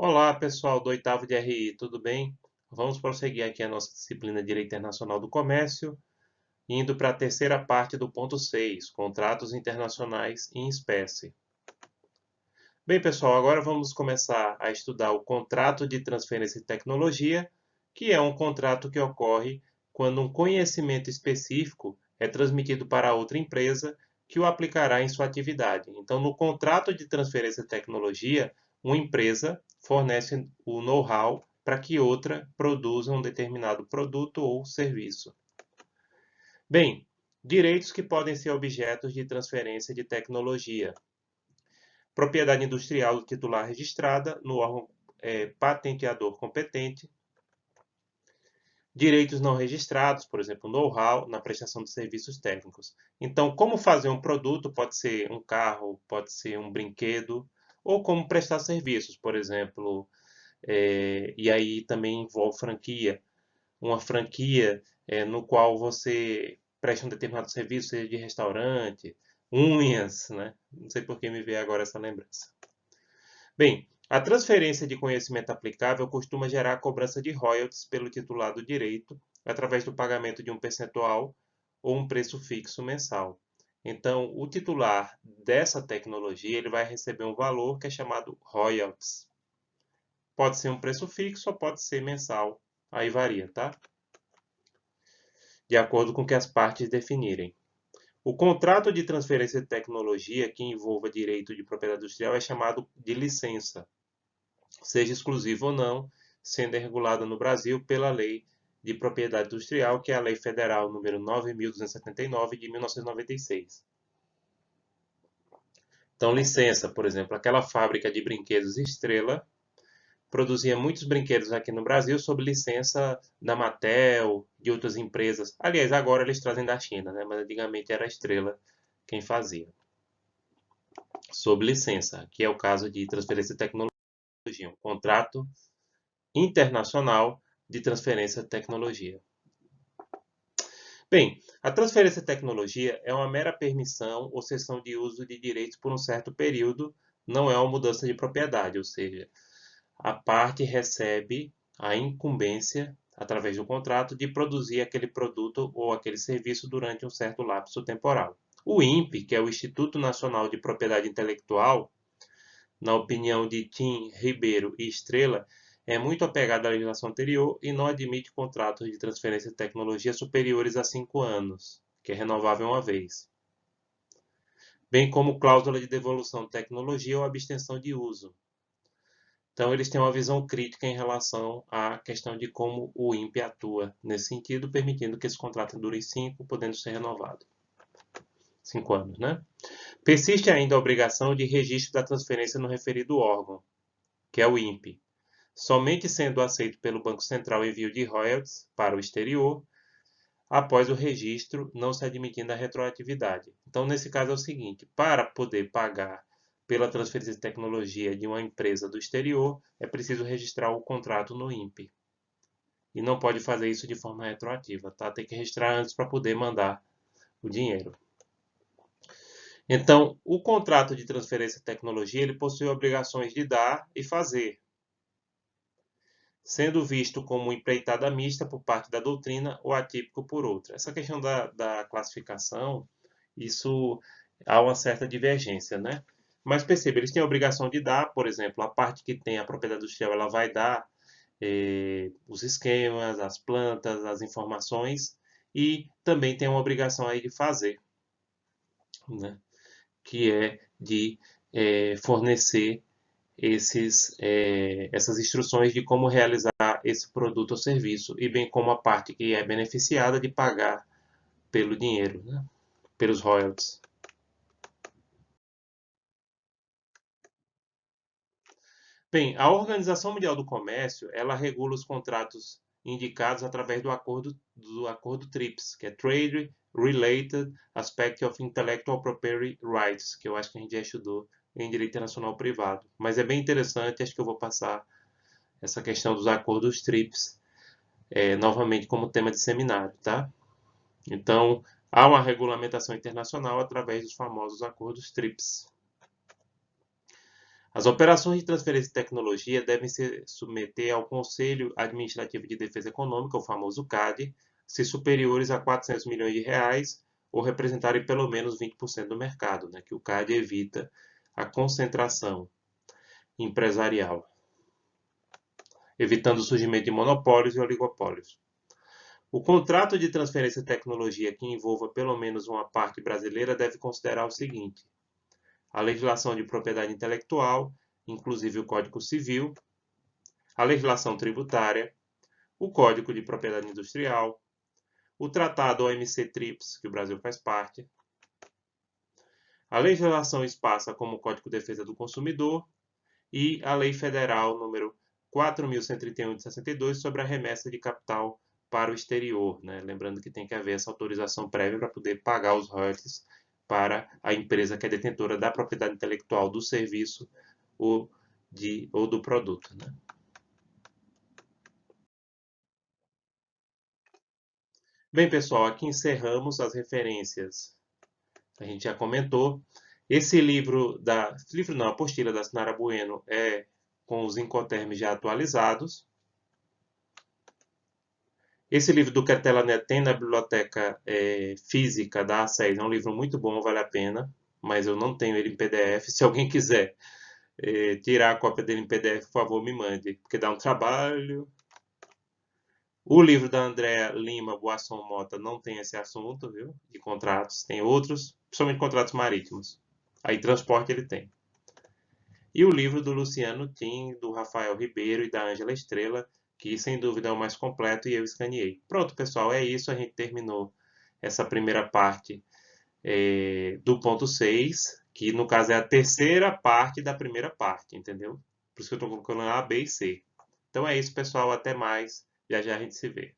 Olá, pessoal do oitavo de RI, tudo bem? Vamos prosseguir aqui a nossa disciplina de Direito Internacional do Comércio, indo para a terceira parte do ponto 6, contratos internacionais em espécie. Bem, pessoal, agora vamos começar a estudar o contrato de transferência de tecnologia, que é um contrato que ocorre quando um conhecimento específico é transmitido para outra empresa que o aplicará em sua atividade. Então, no contrato de transferência de tecnologia, uma empresa fornece o know-how para que outra produza um determinado produto ou serviço. Bem, direitos que podem ser objetos de transferência de tecnologia. Propriedade industrial do titular registrada no órgão patenteador competente. Direitos não registrados, por exemplo, know-how na prestação de serviços técnicos. Então, como fazer um produto, pode ser um carro, pode ser um brinquedo, ou como prestar serviços, por exemplo, e aí também envolve franquia. Uma franquia no qual você presta um determinado serviço, seja de restaurante, unhas, né? Não sei por que me veio agora essa lembrança. Bem, a transferência de conhecimento aplicável costuma gerar a cobrança de royalties pelo titular do direito, através do pagamento de um percentual ou um preço fixo mensal. Então, o titular dessa tecnologia ele vai receber um valor que é chamado royalties. Pode ser um preço fixo ou pode ser mensal, aí varia, tá? De acordo com o que as partes definirem. O contrato de transferência de tecnologia que envolva direito de propriedade industrial é chamado de licença, seja exclusiva ou não, sendo regulada no Brasil pela Lei de Propriedade Industrial, que é a Lei Federal número 9.279 de 1996. Então, licença, por exemplo, aquela fábrica de brinquedos Estrela produzia muitos brinquedos aqui no Brasil sob licença da Mattel, de outras empresas. Aliás, agora eles trazem da China, né? Mas antigamente era a Estrela quem fazia. Sob licença, que é o caso de transferência de tecnologia, um contrato internacional de transferência de tecnologia. Bem, a transferência de tecnologia é uma mera permissão ou cessão de uso de direitos por um certo período, não é uma mudança de propriedade, ou seja, a parte recebe a incumbência, através do contrato, de produzir aquele produto ou aquele serviço durante um certo lapso temporal. O INPE, que é o Instituto Nacional de Propriedade Intelectual, na opinião de Tim Ribeiro e Estrela, é muito apegado à legislação anterior e não admite contratos de transferência de tecnologia superiores a 5 anos, que é renovável uma vez, bem como cláusula de devolução de tecnologia ou abstenção de uso. Então, eles têm uma visão crítica em relação à questão de como o INPE atua nesse sentido, permitindo que esse contrato dure 5, podendo ser renovado. 5 anos, né? Persiste ainda a obrigação de registro da transferência no referido órgão, que é o INPE, somente sendo aceito pelo Banco Central envio de royalties para o exterior, após o registro, não se admitindo a retroatividade. Então, nesse caso é o seguinte, para poder pagar pela transferência de tecnologia de uma empresa do exterior, é preciso registrar o contrato no INPE. E não pode fazer isso de forma retroativa, tá? Tem que registrar antes para poder mandar o dinheiro. Então, o contrato de transferência de tecnologia, ele possui obrigações de dar e fazer, sendo visto como empreitada mista por parte da doutrina ou atípico por outra. Essa questão da classificação, isso há uma certa divergência, né? Mas perceba, eles têm a obrigação de dar, por exemplo, a parte que tem a propriedade industrial, ela vai dar os esquemas, as plantas, as informações, e também tem uma obrigação aí de fazer, né? Que é de fornecer essas instruções de como realizar esse produto ou serviço, e bem como a parte que é beneficiada de pagar pelo dinheiro, né? Pelos royalties. Bem, a Organização Mundial do Comércio, ela regula os contratos indicados através do acordo TRIPS, que é Trade Related Aspect of Intellectual Property Rights, que eu acho que a gente já estudou em Direito Internacional Privado. Mas é bem interessante, acho que eu vou passar essa questão dos acordos TRIPS novamente como tema de seminário, tá? Então, há uma regulamentação internacional através dos famosos acordos TRIPS. As operações de transferência de tecnologia devem se submeter ao Conselho Administrativo de Defesa Econômica, o famoso CAD, se superiores a 400 milhões de reais ou representarem pelo menos 20% do mercado, né, que o CAD evita a concentração empresarial, evitando o surgimento de monopólios e oligopólios. O contrato de transferência de tecnologia que envolva pelo menos uma parte brasileira deve considerar o seguinte: a legislação de propriedade intelectual, inclusive o Código Civil, a legislação tributária, o Código de Propriedade Industrial, o Tratado OMC-TRIPS, que o Brasil faz parte, a legislação esparsa como o Código de Defesa do Consumidor e a Lei Federal número 4.131 de 62 sobre a remessa de capital para o exterior, né? Lembrando que tem que haver essa autorização prévia para poder pagar os royalties para a empresa que é detentora da propriedade intelectual do serviço ou do produto, né? Bem, pessoal, aqui encerramos as referências. A gente já comentou. Esse livro não, a apostila da Sinara Bueno é com os incoterms já atualizados. Esse livro do Quetela Neto tem na biblioteca física da A6, é um livro muito bom, vale a pena, mas eu não tenho ele em PDF. Se alguém quiser tirar a cópia dele em PDF, por favor, me mande, porque dá um trabalho. O livro da Andréa Lima Boasson Mota não tem esse assunto, viu? De contratos, tem outros, principalmente contratos marítimos. Aí transporte ele tem. E o livro do Luciano Tim, do Rafael Ribeiro e da Ângela Estrela, que sem dúvida é o mais completo e eu escaneei. Pronto, pessoal, é isso. A gente terminou essa primeira parte do ponto 6, que no caso é a terceira parte da primeira parte, entendeu? Por isso que eu estou colocando A, B e C. Então é isso, pessoal. Até mais. Já já a gente se vê.